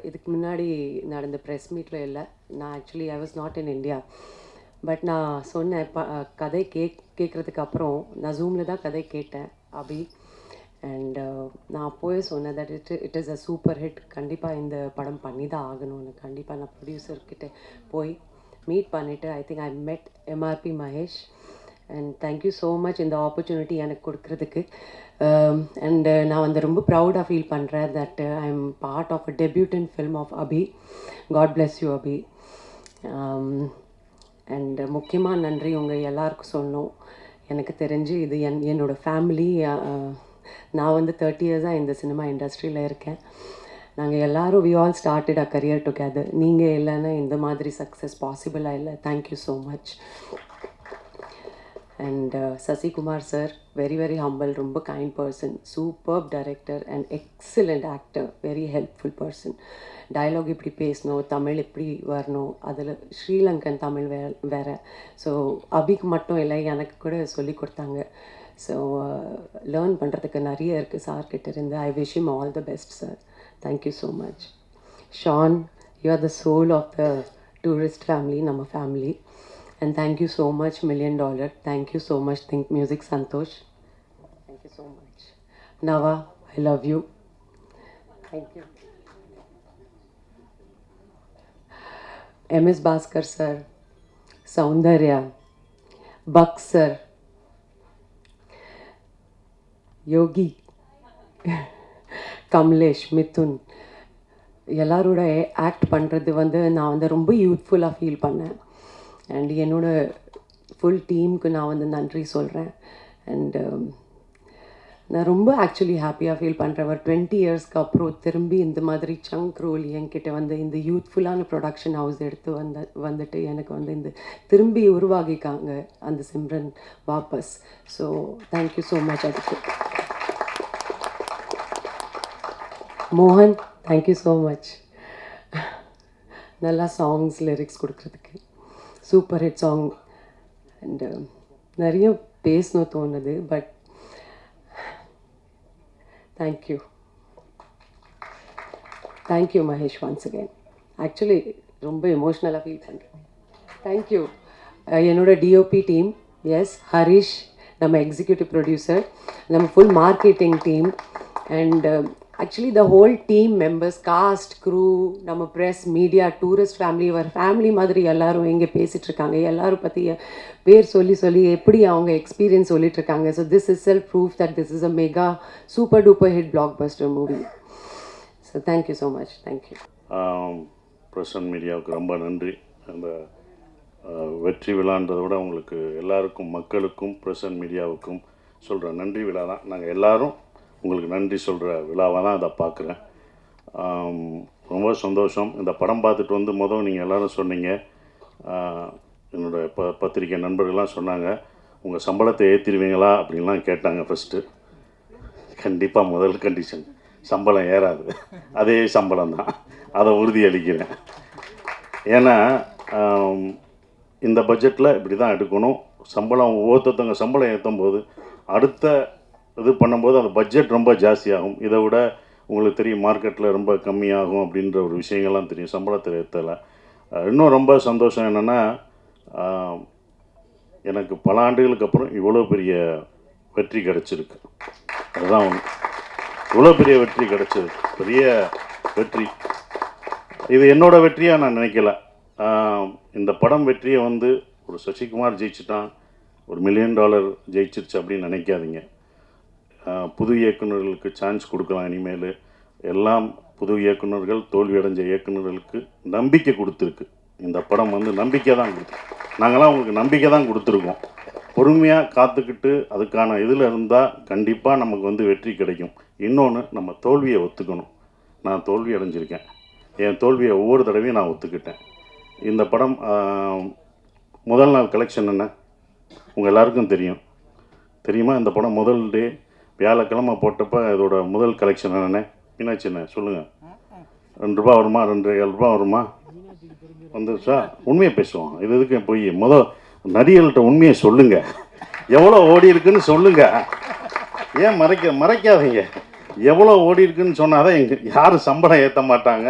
இதுக்கு முன்னாடி நடந்த ப்ரெஸ் மீட்டில் இல்லை. நான் actually I was not in India. But நான் சொன்னேன் கதை கேட்குறதுக்கு அப்புறம் நான் ஜூமில் தான் கதை கேட்டேன் அபி. அண்ட் நான் அப்போவே சொன்னேன் that it is a super hit, கண்டிப்பாக இந்த படம் பண்ணி தான் ஆகணும்னு. கண்டிப்பாக நான் ப்ரொடியூசர்கிட்ட போய் மீட் பண்ணிவிட்டு ஐ think I met MRP Mahesh. And thank you so much இந்த ஆப்பர்ச்சுனிட்டி எனக்கு கொடுக்குறதுக்கு. அண்டு நான் வந்து ரொம்ப ப்ரௌடாக ஃபீல் பண்ணுறேன் that I am part of a debutant film of Abhi. God bless you Abhi. And முக்கியமாக நன்றி உங்கள் எல்லாருக்கும் சொல்லணும். எனக்கு தெரிஞ்சு இது என்னோடய ஃபேமிலி. நான் வந்து 30 இயர்ஸாக இந்த சினிமா இண்டஸ்ட்ரியில் இருக்கேன். நாங்கள் எல்லோரும் we all started a career together. நீங்கள் இல்லைன்னா இந்த மாதிரி சக்ஸஸ் பாசிபிளாக இல்லை. Thank you so much. And Sasikumar sir, very very humble, ரொம்ப kind person, superb director and excellent actor, very helpful person. Dialogue இப்படி பேசணும், தமிழ் இப்படி வரணும், அதில் ஸ்ரீலங்கன் தமிழ் வேறு. ஸோ அபிக்கு மட்டும் இல்லை, எனக்கு கூட சொல்லி கொடுத்தாங்க. ஸோ லேர்ன் பண்ணுறதுக்கு நிறைய இருக்குது சார்கிட்ட இருந்து. I wish him all the best sir. Thank you so much. Shaan, you are the soul of the Tourist Family, நம்ம family. And thank you so much, $1 million. Thank you so much, Think Music Santosh. Thank you so much. Nava, I love you. Thank you. MS Bhaskar sir, Soundarya, Buck sir, Yogi, Kamlesh, Mithun. எல்லாரோட act பண்ணுறது வந்து நான் வந்து ரொம்ப யூத்ஃபுல்லாக feel பண்ணேன். And என்னோடய full டீமுக்கு நான் வந்து நன்றி சொல்கிறேன். அண்டு நான் ரொம்ப ஆக்சுவலி ஹாப்பியாக ஃபீல் பண்ணுறேன். ஒரு 20 இயர்ஸ்க்கு அப்புறம் திரும்பி இந்த மாதிரி சங்க் ரோல் என்கிட்ட வந்து இந்த யூத்ஃபுல்லான ப்ரொடக்ஷன் ஹவுஸ் எடுத்து வந்துட்டு எனக்கு வந்து இந்த திரும்பி உருவாகிக்காங்க அந்த சிம்ரன் வாபஸ். So thank you so much. அதுக்கு மோகன், தேங்க்யூ ஸோ மச். நல்லா சாங்ஸ் லிரிக்ஸ் கொடுக்குறதுக்கு. Super hit song. அண்டு நிறைய பேசணும் தோணுது, but thank you. Thank you Mahesh once again. Actually ரொம்ப எமோஷ்னலாக ஃபீல் பண்ணுறேன். தேங்க்யூ. என்னோட டிஓபி டீம், எஸ் ஹரிஷ், நம்ம எக்ஸிக்யூட்டிவ் ப்ரொடியூசர், நம்ம full marketing team, and actually the whole team members, cast, crew, நம்ம ப்ரெஸ், மீடியா, டூரிஸ்ட் ஃபேமிலி, ஒரு ஃபேமிலி மாதிரி எல்லோரும் இங்கே பேசிகிட்ருக்காங்க. எல்லோரும் பற்றி பேர் சொல்லி எப்படி அவங்க எக்ஸ்பீரியன்ஸ் சொல்லிகிட்ருக்காங்க. So this is self proof that this is a mega super duper hit block buster movie. So thank you so much. Thank you. பிரசன் மீடியாவுக்கு ரொம்ப நன்றி. அந்த வெற்றி விழான்றதை விட உங்களுக்கு எல்லாருக்கும், மக்களுக்கும், பிரசன் மீடியாவுக்கும் சொல்கிற நன்றி விழா தான். நாங்கள் எல்லோரும் உங்களுக்கு நன்றி சொல்கிற விழாவாக தான் அதை பார்க்குறேன். ரொம்ப சந்தோஷம். இந்த படம் பார்த்துட்டு வந்து நீங்கள் எல்லோரும் சொன்னீங்க, என்னோடய பத்திரிக்கை நண்பர்கள்லாம் சொன்னாங்க, உங்கள் சம்பளத்தை ஏற்றிடுவீங்களா அப்படின்லாம் கேட்டாங்க. ஃபஸ்ட்டு கண்டிப்பாக முதல் கண்டிஷன் சம்பளம் ஏறாது, அதே சம்பளம் தான், அதை உறுதி அளிக்கிறேன். ஏன்னா இந்த பட்ஜெட்டில் இப்படி தான் எடுக்கணும். சம்பளம் ஒவ்வொருத்தவங்க சம்பளம் ஏற்றும் போது அடுத்த இது பண்ணும்போது அந்த பட்ஜெட் ரொம்ப ஜாஸ்தியாகும். இதை விட உங்களுக்கு தெரியும் மார்க்கெட்டில் ரொம்ப கம்மியாகும் அப்படின்ற ஒரு விஷயங்கள்லாம் தெரியும் சம்பளத்தில் ஏற்றலை. இன்னும் ரொம்ப சந்தோஷம் என்னென்னா, எனக்கு பல ஆண்டுகளுக்கு அப்புறம் இவ்வளோ பெரிய வெற்றி கிடச்சிருக்கு. அதுதான் ஒன்று. இவ்வளோ பெரிய வெற்றி கிடச்சிருக்கு, பெரிய வெற்றி. இது என்னோடய வெற்றியாக நான் நினைக்கல. இந்த படம் வெற்றியை வந்து ஒரு சசிகுமார் ஜெயிச்சுட்டான், ஒரு $1 million ஜெயிச்சிருச்சு அப்படின்னு நினைக்காதீங்க. புது இயக்குநர்களுக்கு சான்ஸ் கொடுக்கலாம். இனிமேல் எல்லாம் புது இயக்குநர்கள், தோல்வி அடைஞ்ச இயக்குநர்களுக்கு நம்பிக்கை கொடுத்துருக்கு. இந்த படம் வந்து நம்பிக்கை தான் கொடுத்துருக்கு. நாங்களாம் உங்களுக்கு நம்பிக்கை தான் கொடுத்துருக்கோம். பொறுமையாக காத்துக்கிட்டு அதுக்கான இதில் இருந்தால் கண்டிப்பாக நமக்கு வந்து வெற்றி கிடைக்கும். இன்னொன்று, நம்ம தோல்வியை ஒத்துக்கணும். நான் தோல்வி அடைஞ்சிருக்கேன், என் தோல்வியை ஒவ்வொரு தடவையும் நான் ஒத்துக்கிட்டேன். இந்த படம் முதல் நாள் கலெக்ஷன் என்ன உங்கள் எல்லாருக்கும் தெரியுமா? இந்த படம் முதல் டே வியாழக்கிழமை போட்டப்போ இதோட முதல் கலெக்ஷன் என்னென்ன மீனாட்சி என்ன சொல்லுங்கள்? ₹2 வருமா, ₹2.25 வருமா? வந்துருச்சா? உண்மையை பேசுவோம். இது எதுக்கு போய் நடிகர்கள்ட்ட உண்மையை சொல்லுங்கள். எவ்வளோ ஓடி இருக்குன்னு சொல்லுங்கள். ஏன் மறைக்காதீங்க. எவ்வளோ ஓடி இருக்குன்னு சொன்னால் தான் யாரும் சம்பளம் ஏற்ற மாட்டாங்க,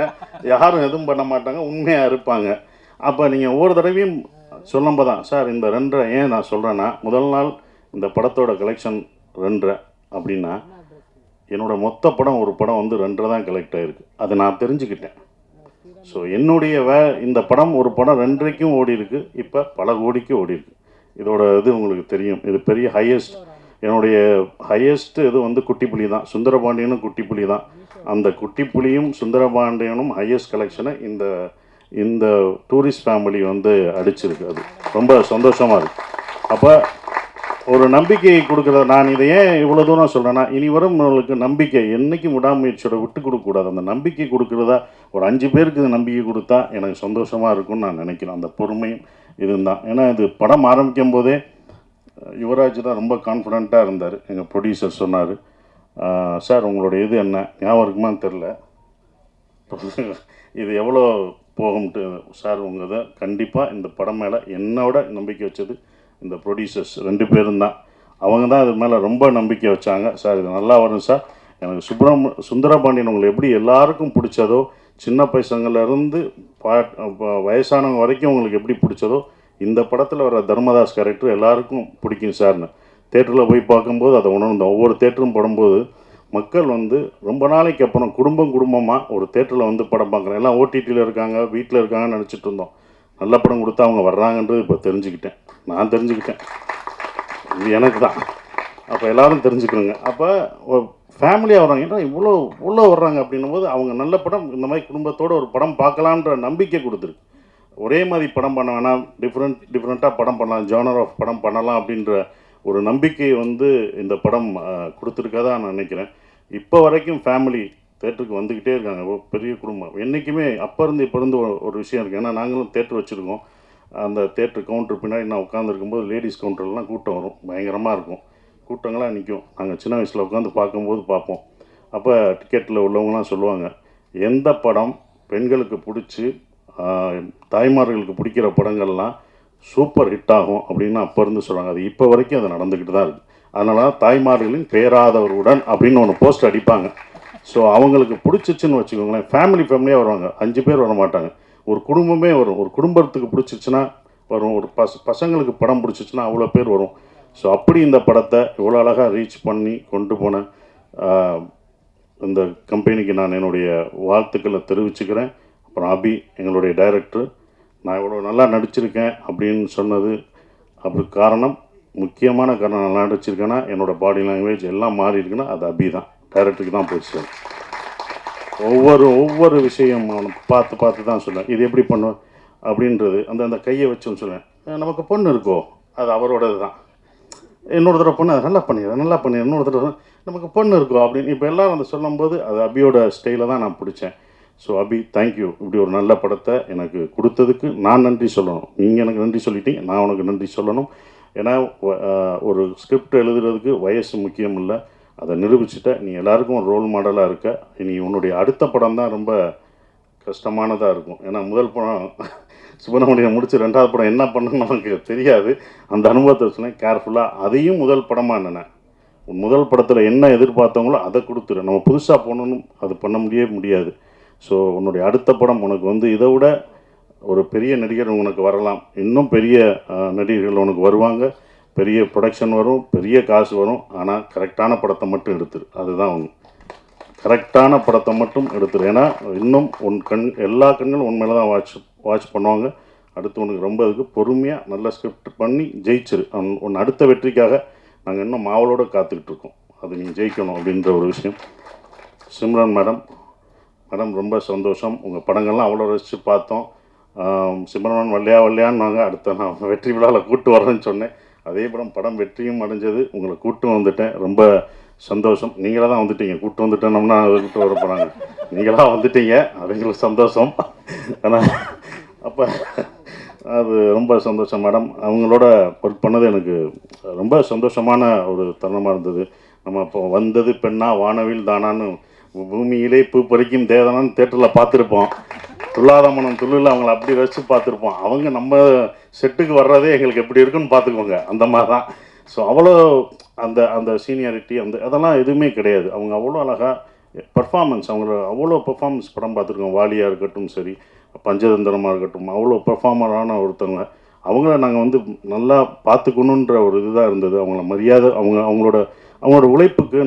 யாரும் எதுவும் பண்ண மாட்டாங்க, உண்மையாக இருப்பாங்க. அப்போ நீங்கள் ஒவ்வொரு தடவையும் சொல்லும்போது தான் சார் இந்த 2.5 ஏன் நான் சொல்கிறேன்னா, முதல் நாள் இந்த படத்தோட கலெக்ஷன் 2.5 அப்படின்னா என்னோட மொத்த படம் ஒரு படம் வந்து 2.5 தான் கலெக்ட் ஆகிருக்கு. அதை நான் தெரிஞ்சுக்கிட்டேன். ஸோ என்னுடைய இந்த படம் ஒரு படம் 2.5க்கும் ஓடி இருக்கு, இப்போ பல கோடிக்கு ஓடி இருக்கு. இதோட இது உங்களுக்கு தெரியும், இது பெரிய ஹையஸ்ட். என்னுடைய ஹையஸ்ட் இது வந்து குட்டிப்புலி தான், சுந்தரபாண்டியனும் குட்டிப்புலி தான். அந்த குட்டிப்புலியும் சுந்தரபாண்டியனும் ஹையஸ்ட் கலெக்ஷனை இந்த டூரிஸ்ட் ஃபேமிலி வந்து அடிச்சிருக்கு. அது ரொம்ப சந்தோஷமாக இருக்குது. அப்போ ஒரு நம்பிக்கை கொடுக்குறத நான் இதை ஏன் இவ்வளோ தூரம் சொல்கிறேன்னா, இனி வரும் உங்களுக்கு நம்பிக்கை என்றைக்கும் விடாமுயற்சியோட விட்டு கொடுக்கக்கூடாது. அந்த நம்பிக்கை கொடுக்குறதா ஒரு 5 பேருக்கு இந்த நம்பிக்கை கொடுத்தா எனக்கு சந்தோஷமாக இருக்கும்னு நான் நினைக்கிறேன். அந்த பொறுமையும் இதுதான். ஏன்னா இது படம் ஆரம்பிக்கும் போதே யுவராஜ் தான் ரொம்ப கான்ஃபிடெண்ட்டாக இருந்தார். எங்கள் ப்ரொடியூசர் சொன்னார், சார் உங்களுடைய இது என்ன ஞாபகம் இருக்குமான்னு தெரில, இது எவ்வளோ போகும்ட்டு. சார் உங்கள் இதை கண்டிப்பாக இந்த படம் மேலே என்னோட நம்பிக்கை வச்சது இந்த ப்ரொடியூசர்ஸ் 2 பேரும் தான். அவங்க தான் இது மேலே ரொம்ப நம்பிக்கை வச்சாங்க. சார் இது நல்லா வரும் சார். எனக்கு சுந்தரபாண்டியன் உங்களை எப்படி எல்லாருக்கும் பிடிச்சதோ, சின்ன பசங்கள்லேருந்து வயசானவங்க வரைக்கும் உங்களுக்கு எப்படி பிடிச்சதோ, இந்த படத்தில் வர தர்மதாஸ் கேரக்டர் எல்லாருக்கும் பிடிக்கும் சார்னு தேட்டரில் போய் பார்க்கும்போது அதை உணர்ந்தோம். ஒவ்வொரு தேட்டரும் படும்போது மக்கள் வந்து ரொம்ப நாளைக்கு அப்புறம் குடும்பமாக ஒரு தேட்டரில் வந்து படம் பார்க்குறேன். எல்லாம் ஓடிடியில் இருக்காங்க, வீட்டில் இருக்காங்கன்னு நினச்சிட்டு இருந்தோம். நல்ல படம் கொடுத்தா அவங்க வர்றாங்கன்றது இப்போ தெரிஞ்சுக்கிட்டேன். நான் தெரிஞ்சுக்கிட்டேன், இது எனக்கு தான். அப்போ எல்லோரும் தெரிஞ்சுக்கணுங்க. அப்போ ஃபேமிலியாக வர்றாங்க, ஏன்னா இவ்வளோ வர்றாங்க அப்படின்னும் போது அவங்க நல்ல படம் இந்த மாதிரி குடும்பத்தோடு ஒரு படம் பார்க்கலான்ற நம்பிக்கை கொடுத்துருக்கு. ஒரே மாதிரி படம் பண்ண வேணாம், டிஃப்ரெண்ட்டாக படம் பண்ணலாம், ஜானர் ஆஃப் படம் பண்ணலாம் அப்படின்ற ஒரு நம்பிக்கையை வந்து இந்த படம் கொடுத்துருக்கதா நான் நினைக்கிறேன். இப்போ வரைக்கும் ஃபேமிலி தேட்டருக்கு வந்துக்கிட்டே இருக்காங்க. பெரிய குடும்பம் என்றைக்குமே அப்போ இருந்து இப்போ இருந்து ஒரு விஷயம் இருக்குது. ஏன்னா நாங்களும் தேட்டர் வச்சுருக்கோம். அந்த தேட்டர் கவுண்டர் பின்னாடி நான் உட்காந்துருக்கும்போது லேடிஸ் கவுண்டர்லாம் கூட்டம் வரும், பயங்கரமாக இருக்கும், கூட்டங்களாக நிற்கும். நாங்கள் சின்ன வயசில் உட்காந்து பார்க்கும்போது பார்ப்போம். அப்போ டிக்கெட்டில் உள்ளவங்களாம் சொல்லுவாங்க, எந்த படம் பெண்களுக்கு பிடிச்சி தாய்மார்களுக்கு பிடிக்கிற படங்கள்லாம் சூப்பர் ஹிட் ஆகும் அப்படின்னு அப்போ இருந்து சொல்கிறாங்க. அது இப்போ வரைக்கும் அது நடந்துக்கிட்டு தான் இருக்குது. அதனால தாய்மார்களின் பேராதவருடன் அப்படின்னு ஒன்று போஸ்ட் அடிப்பாங்க. ஸோ அவங்களுக்கு பிடிச்சிச்சுன்னு வச்சுக்கோங்களேன், ஃபேமிலியாக வருவாங்க. 5 பேர் வர மாட்டாங்க, ஒரு குடும்பமே வரும். ஒரு குடும்பத்துக்கு பிடிச்சிச்சுன்னா வரும், ஒரு பசங்களுக்கு படம் பிடிச்சிச்சுன்னா அவ்வளோ பேர் வரும். ஸோ அப்படி இந்த படத்தை இவ்வளோ அழகாக ரீச் பண்ணி கொண்டு போன இந்த கம்பெனிக்கு நான் என்னுடைய வாழ்த்துக்களை தெரிவிச்சுக்கிறேன். அப்புறம் அபி எங்களுடைய டைரக்டர், நான் இவ்வளோ நல்லா நடிச்சிருக்கேன் அப்படின்னு சொன்னது அப்படி காரணம், முக்கியமான காரணம் நல்லா நடிச்சிருக்கேன்னா என்னோடய பாடி லாங்குவேஜ் எல்லாம் மாறி இருக்குன்னா அது அபி தான், டைரக்டருக்கு தான் போயிடுச்சு. ஒவ்வொரு விஷயம் பார்த்து தான் சொல்லுவேன், இது எப்படி பண்ணுவேன் அப்படின்றது. அந்த கையை வச்சுன்னு சொல்லுவேன். நமக்கு பொண்ணு இருக்கோ அது அவரோடது தான், இன்னொரு தடவை பொண்ணு அதை நல்லா பண்ணிடுறேன், இன்னொரு தடவை நமக்கு பொண்ணு இருக்கோ அப்படின்னு இப்போ எல்லோரும் அதை சொல்லும்போது அது அபியோட ஸ்டைலில் தான் நான் பிடிச்சேன். ஸோ அபி தேங்க்யூ, இப்படி ஒரு நல்ல படத்தை எனக்கு கொடுத்ததுக்கு நான் நன்றி சொல்லணும். நீங்கள் எனக்கு நன்றி சொல்லிட்டீங்க, நான் உனக்கு நன்றி சொல்லணும். ஏன்னா ஒரு ஸ்கிரிப்ட் எழுதுறதுக்கு வயசு முக்கியம் இல்லை, அதை நிரூபிச்சுட்ட நீ எல்லாருக்கும் ஒரு ரோல் மாடலாக இருக்க. இனி உன்னுடைய அடுத்த படம் தான் ரொம்ப கஷ்டமானதாக இருக்கும். ஏன்னா முதல் படம் சுப்பிரமணியம் முடிச்சு 2வது படம் என்ன பண்ணணும்னு நமக்கு தெரியாது. அந்த அனுபவத்தை சொன்னேன் கேர்ஃபுல்லாக. அதையும் முதல் படமாக என்னென்ன முதல் படத்தில் என்ன எதிர்பார்த்தவங்களோ அதை கொடுத்துரு. நம்ம புதுசாக போகணுன்னு அது பண்ண முடியாது. ஸோ உன்னுடைய அடுத்த படம் உனக்கு வந்து இதை விட ஒரு பெரிய நடிகர் உனக்கு வரலாம், இன்னும் பெரிய நடிகர்கள் உனக்கு வருவாங்க, பெரிய ப்ரொடக்ஷன் வரும், பெரிய காசு வரும். ஆனால் கரெக்டான படத்தை மட்டும் எடுத்துரு, அதுதான் ஒன்று. கரெக்டான படத்தை மட்டும் எடுத்துரு. ஏன்னா இன்னும் எல்லா கண்களும் உன் மேலே தான் வாட்ச் பண்ணுவாங்க. அடுத்து உனக்கு ரொம்ப இதுக்கு பொறுமையாக நல்ல ஸ்கிரிப்ட் பண்ணி ஜெயிச்சிரு. உன் அடுத்த வெற்றிக்காக நாங்கள் இன்னும் மாவலோடு காத்துக்கிட்டு இருக்கோம். அது நீங்கள் ஜெயிக்கணும் அப்படின்ற ஒரு விஷயம். சிம்ரன் மேடம் ரொம்ப சந்தோஷம். உங்கள் படங்கள்லாம் அவ்வளோ ரசித்து பார்த்தோம். சிம்ரன் வல்லையான்னு நாங்கள் அடுத்த நான் வெற்றி விழாவில் கூப்பிட்டு வரேன்னு சொன்னேன். அதே படம் வெற்றியும் அடைஞ்சது, உங்களை கூப்பிட்டு வந்துட்டேன். ரொம்ப சந்தோஷம். நீங்களாக தான் வந்துட்டீங்க, கூப்பிட்டு வந்துட்டேன்னோம்னா கூப்பிட்டு வர போகிறாங்க. நீங்களாக வந்துட்டீங்க, அது எங்களுக்கு சந்தோஷம். ஆனால் அப்போ அது ரொம்ப சந்தோஷம் மேடம். அவங்களோட ஒர்க் பண்ணது எனக்கு ரொம்ப சந்தோஷமான ஒரு தருணமாக இருந்தது. நம்ம இப்போ வந்தது பெண்ணா வானவில் தானான்னு பூமியிலே பூ பறிக்கும் தேவதானான்னு தேட்டரில் பார்த்துருப்போம். துள்ளாத மனம் துள்ளில் அவங்கள அப்படி ரசித்து பார்த்துருப்போம். அவங்க நம்ம செட்டுக்கு வர்றதே எங்களுக்கு எப்படி இருக்குன்னு பார்த்துக்கோங்க, அந்த மாதிரி தான். ஸோ அவ்வளோ அந்த அந்த சீனியாரிட்டி அந்த அதெல்லாம் எதுவுமே கிடையாது. அவங்க அவ்வளோ அழகாக பர்ஃபார்மன்ஸ், அவங்கள அவ்வளோ பர்ஃபார்மன்ஸ் படம் பார்த்துருக்கோம். வாலியாக இருக்கட்டும் சரி, பஞ்சதந்திரமாக இருக்கட்டும், அவ்வளோ பர்ஃபார்மரான ஒருத்தவங்க. அவங்கள நாங்கள் வந்து நல்லா பார்த்துக்கணுன்ற ஒரு இதுதான் இருந்தது. அவங்கள மரியாதை, அவங்களோட உழைப்புக்கு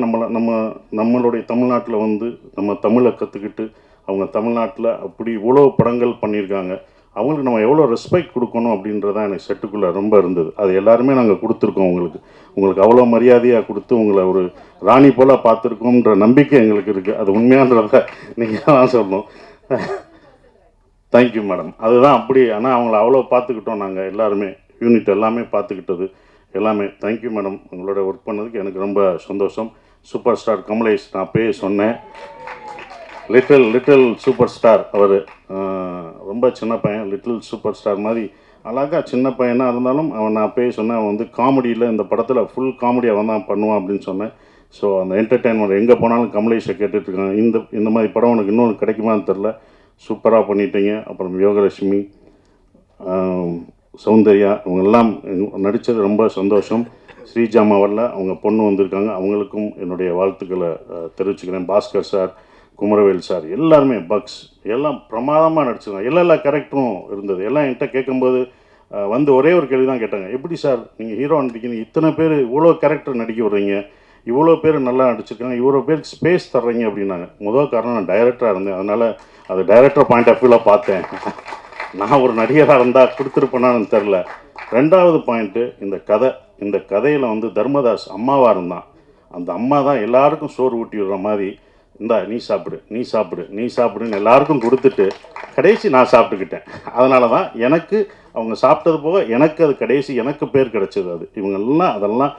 நம்மளுடைய தமிழ்நாட்டில் வந்து நம்ம தமிழை கற்றுக்கிட்டு அவங்க தமிழ்நாட்டில் அப்படி இவ்வளோ படங்கள் பண்ணியிருக்காங்க. அவங்களுக்கு நம்ம எவ்வளோ ரெஸ்பெக்ட் கொடுக்கணும் அப்படின்றதான் எனக்கு செட்டுக்குள்ளே ரொம்ப இருந்தது. அது எல்லாருமே நாங்கள் கொடுத்துருக்கோம். உங்களுக்கு அவ்வளோ மரியாதையாக கொடுத்து உங்களை ஒரு ராணி போல் பார்த்துருக்கோன்ற நம்பிக்கை எங்களுக்கு இருக்குது. அது உண்மையான்றத நீங்கள் தான் சொல்லணும். Thank you madam. அதுதான் அப்படி. ஆனால் அவங்கள அவ்வளோ பார்த்துக்கிட்டோம் நாங்கள் எல்லாருமே, யூனிட் எல்லாமே பார்த்துக்கிட்டது எல்லாமே. Thank you madam. உங்களோட ஒர்க் பண்ணதுக்கு எனக்கு ரொம்ப சந்தோஷம். சூப்பர் ஸ்டார் கமலேஷ், நான் போய் சொன்னேன், லிட்டில் சூப்பர் ஸ்டார் அவர். ரொம்ப சின்ன பையன், லிட்டில் சூப்பர் ஸ்டார் மாதிரி அழகாக சின்ன பையனாக இருந்தாலும் அவன், நான் போய் சொன்னேன், அவன் வந்து காமெடியில் இந்த படத்தில் ஃபுல் காமெடி அவன் தான் பண்ணுவான் அப்படின்னு சொன்னேன். ஸோ அந்த என்டர்டெயின்மெண்ட் எங்கே போனாலும் கமலேஷை கேட்டுட்ருக்காங்க. இந்த மாதிரி படம் உனக்கு இன்னொன்று கிடைக்குமான்னு தெரில, சூப்பராக பண்ணிட்டீங்க. அப்புறம் யோகலட்சுமி, சௌந்தர்யா, இவங்கெல்லாம் நடித்தது ரொம்ப சந்தோஷம். ஸ்ரீஜாமாவில் அவங்க பொண்ணு வந்திருக்காங்க, அவங்களுக்கும் என்னுடைய வாழ்த்துக்களை தெரிவிச்சுக்கிறேன். பாஸ்கர் சார், குமரவேல் சார், எல்லாருமே பக்ஸ் எல்லாம் பிரமாதமாக நடிச்சிருக்காங்க. எல்லா கேரக்டரும் இருந்தது. எல்லாம் என்கிட்ட கேட்கும்போது வந்து ஒரே ஒரு கேள்வி தான் கேட்டாங்க, எப்படி சார் நீங்கள் ஹீரோ நடிக்கிறீங்க, இத்தனை பேர் இவ்வளோ கேரக்டர் நடிக்க விட்றீங்க, இவ்வளோ பேர் நல்லா நடிச்சிருக்காங்க, இவ்வளோ பேருக்கு ஸ்பேஸ் தர்றீங்க அப்படின்னாங்க. முதல் காரணம் நான் டைரக்டராக இருந்தேன், அதனால் அது டைரக்டர் பாயிண்ட் ஆஃப் வியூவில் பார்த்தேன். நான் ஒரு நடிகராக இருந்தால் கொடுத்துருப்பேனான்னு தெரில. ரெண்டாவது பாயிண்ட்டு, இந்த கதையில் வந்து தர்மதாஸ் அம்மாவாக இருந்தான். அந்த அம்மா தான் எல்லாருக்கும் சோறு ஊட்டி விடுற மாதிரி, இந்தா நீ சாப்பிடுன்னு எல்லாருக்கும் கொடுத்துட்டு கடைசி நான் சாப்பிட்டுக்கிட்டேன். அதனால தான் எனக்கு அவங்க சாப்பிட்டது போக எனக்கு அது கடைசி எனக்கு பேர் கிடச்சிது. அது இவங்கெல்லாம் அதெல்லாம்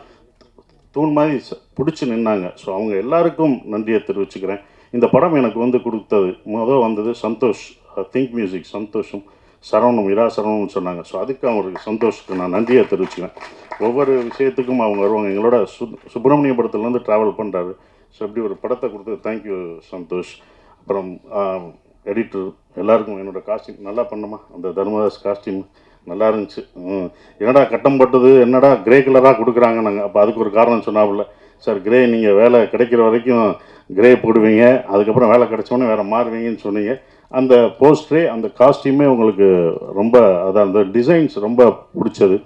தூண் மாதிரி பிடிச்சி நின்னாங்க. ஸோ அவங்க எல்லாருக்கும் நன்றியை தெரிவிச்சுக்கிறேன். இந்த படம் எனக்கு வந்து கொடுத்தது வந்தது சந்தோஷ், திங்க் மியூசிக் சந்தோஷம், சரவணம், இரா சரவணம்னு சொன்னாங்க. ஸோ அதுக்கு அவங்களுக்கு சந்தோஷத்துக்கு நான் நன்றியை தெரிவிச்சுக்கிறேன். ஒவ்வொரு விஷயத்துக்கும் அவங்க வருவாங்க. எங்களோட சுப்பிரமணியபுரத்துலேருந்து ட்ராவல் பண்ணுறாரு. ஸோ இப்படி ஒரு படத்தை கொடுத்தது தேங்க்யூ சந்தோஷ். அப்புறம் எடிட்டர் எல்லாருக்கும் என்னோடய காஸ்டியூம் நல்லா பண்ணமா, அந்த தர்மதாஸ் காஸ்டியூம் நல்லா இருந்துச்சு. என்னடா கட்டம் போட்டது, என்னடா கிரே கலராக கொடுக்குறாங்க நாங்கள். அப்போ அதுக்கு ஒரு காரணம் சொன்னாப்புல, சார் கிரே நீங்கள் வேலை கிடைக்கிற வரைக்கும் கிரே போடுவீங்க, அதுக்கப்புறம் வேலை கிடைச்சோன்னே வேறு மாறுவீங்கன்னு சொன்னீங்க. அந்த போஸ்டரே அந்த காஸ்டியூமே உங்களுக்கு ரொம்ப, அதான் அந்த டிசைன்ஸ் ரொம்ப பிடிச்சது.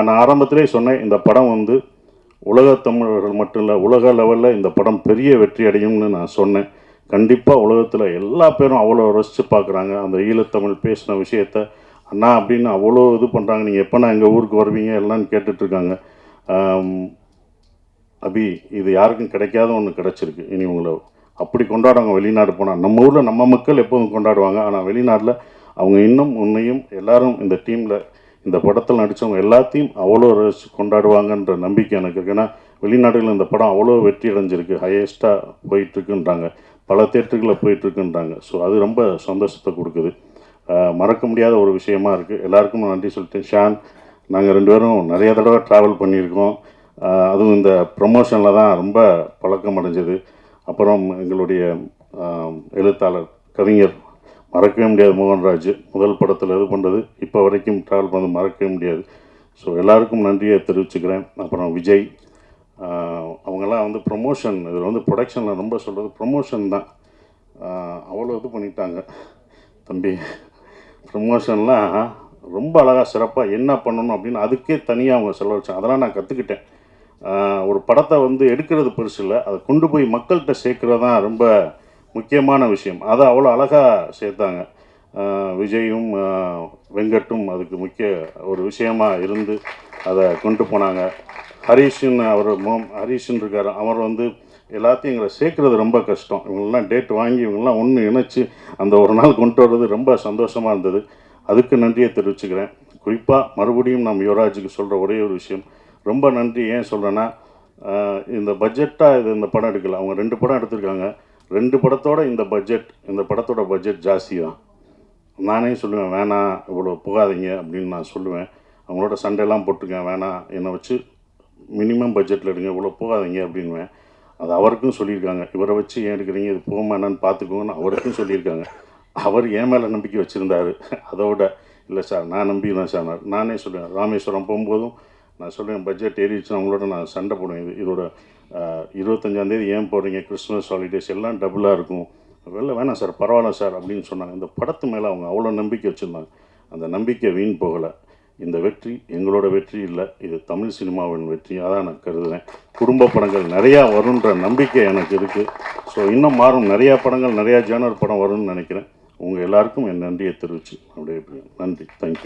நான் ஆரம்பத்திலே சொன்னேன், இந்த படம் வந்து உலகத் தமிழர்கள் மட்டும் இல்லை, உலக லெவலில் இந்த படம் பெரிய வெற்றி அடையும்னு நான் சொன்னேன். கண்டிப்பாக உலகத்தில் எல்லா பேரும் அவ்வளோ ரசித்து பார்க்குறாங்க. அந்த ஈழத்தமிழ் பேசின விஷயத்த அண்ணா அப்படின்னு அவ்வளோ இது பண்ணுறாங்க. நீங்கள் எப்போனா எங்கள் ஊருக்கு வருவீங்க எல்லாம்னு கேட்டுட்ருக்காங்க. அபி, இது யாருக்கும் கிடைக்காத ஒன்று கிடச்சிருக்கு. இனி உங்களை அப்படி கொண்டாடுவாங்க வெளிநாடு போனால். நம்ம ஊரில் நம்ம மக்கள் எப்போதும் கொண்டாடுவாங்க, ஆனால் வெளிநாட்டில் அவங்க இன்னும் உன்னையும் எல்லாரும் இந்த டீமில் இந்த படத்தில் நடித்தவங்க எல்லாத்தையும் அவ்வளோ ரசித்து கொண்டாடுவாங்கன்ற நம்பிக்கை எனக்கு இருக்குது. ஏன்னா வெளிநாடுகளில் இந்த படம் அவ்வளோ வெற்றி அடைஞ்சிருக்கு, ஹையஸ்ட்டாக போயிட்டுருக்குன்றாங்க, பல தேட்டர்களில் போயிட்டுருக்குன்றாங்க. ஸோ அது ரொம்ப சந்தோஷத்தை கொடுக்குது. மறக்க முடியாத ஒரு விஷயமா இருக்குது. எல்லாருக்கும் நன்றி சொல்லிட்டேன். ஷான், நாங்கள் 2 பேரும் நிறைய தடவை ட்ராவல் பண்ணியிருக்கோம். அதுவும் இந்த ப்ரமோஷனில் தான் ரொம்ப பழக்கம் அடைஞ்சது. அப்புறம் எங்களுடைய எழுத்தாளர், கவிஞர், மறக்கவே முடியாது மோகன்ராஜ், முதல் படத்தில் இது பண்ணுறது இப்போ வரைக்கும் ட்ராவல் பண்ணது மறக்கவே முடியாது. ஸோ எல்லாருக்கும் நன்றியை தெரிவிச்சுக்கிறேன். அப்புறம் விஜய், அவங்கெல்லாம் வந்து ப்ரொமோஷன், இதில் வந்து ப்ரொடக்ஷனில் ரொம்ப சொல்கிறது ப்ரொமோஷன் தான். அவ்வளோ இது பண்ணிட்டாங்க தம்பி. ப்ரொமோஷன்லாம் ரொம்ப அழகாக சிறப்பாக என்ன பண்ணணும் அப்படின்னு அதுக்கே தனியாக அவங்க செலவழிச்சாங்க. அதெல்லாம் நான் கற்றுக்கிட்டேன். ஒரு படத்தை வந்து எடுக்கிறது பெருசு இல்லை, அதை கொண்டு போய் மக்கள்கிட்ட சேர்க்குறது தான் ரொம்ப முக்கியமான விஷயம். அதை அவ்வளோ அழகாக சேர்த்தாங்க. விஜயும் வெங்கட்டும் அதுக்கு முக்கிய ஒரு விஷயமாக இருந்து அதை கொண்டு போனாங்க. ஹரீஷன் இருக்கார், அவர் வந்து எல்லாத்தையும் எங்களை சேர்க்குறது ரொம்ப கஷ்டம். இவங்கெல்லாம் டேட் வாங்கி இவங்கெல்லாம் ஒன்று இணைச்சி அந்த ஒரு நாள் கொண்டு வர்றது ரொம்ப சந்தோஷமாக இருந்தது. அதுக்கு நன்றியை தெரிவிச்சுக்கிறேன். குறிப்பாக மறுபடியும் நம்ம யுவராஜுக்கு சொல்கிற ஒரே ஒரு விஷயம், ரொம்ப நன்றி. ஏன் சொல்கிறேன்னா, இந்த பட்ஜெட்டாக இந்த படம் எடுக்கல, அவங்க 2 படம் எடுத்திருக்காங்க. 2 படத்தோட இந்த படத்தோட பட்ஜெட் ஜாஸ்தி தான். நானே சொல்லுவேன், வேணாம் இவ்வளோ போகாதீங்க அப்படின்னு நான் சொல்லுவேன். அவங்களோட சண்டையெல்லாம் போட்டிருக்கேன், வேணாம் என்னை வச்சு மினிமம் பட்ஜெட்டில் எடுங்க, இவ்வளோ போகாதீங்க அப்படின்வேன். அது அவருக்கும் சொல்லியிருக்காங்க, இவரை வச்சு ஏன் எடுக்கிறீங்க, இது போகாமல் என்னன்னு பார்த்துக்கோங்கன்னு அவருக்கும் சொல்லியிருக்காங்க. அவர் என் மேலே நம்பிக்கை வச்சுருந்தார். அதோட இல்லை சார் நான் நம்பிடுவேன் சார். நானே சொல்லுவேன், ராமேஸ்வரம் போகும்போதும் நான் சொல்கிறேன் பட்ஜெட் ஏறிடுச்சுன்னா அவங்களோட நான் சண்டை போடுவேன். இதோட 25ஆந்தேதி ஏன் போடுறீங்க, கிறிஸ்மஸ் ஹாலிடேஸ் எல்லாம் டபுளாக இருக்கும், வேணாம் சார் பரவாயில்ல சார் அப்படின்னு சொன்னாங்க. இந்த படத்து மேலே அவங்க அவ்வளோ நம்பிக்கை வச்சுருந்தாங்க. அந்த நம்பிக்கை வீண் போகலை. இந்த வெற்றி எங்களோட வெற்றி இல்லை, இது தமிழ் சினிமாவின் வெற்றியாக தான் நான் கருதுகிறேன். குடும்ப படங்கள் நிறையா வருன்ற நம்பிக்கை எனக்கு இருக்குது. ஸோ இன்னும் மாறும், நிறையா படங்கள், நிறையா ஜேனர் படம் வரும்னு நினைக்கிறேன். உங்கள் எல்லாருக்கும் என் நன்றியை தெரிவிச்சு அப்படியே நன்றி. தேங்க்யூ.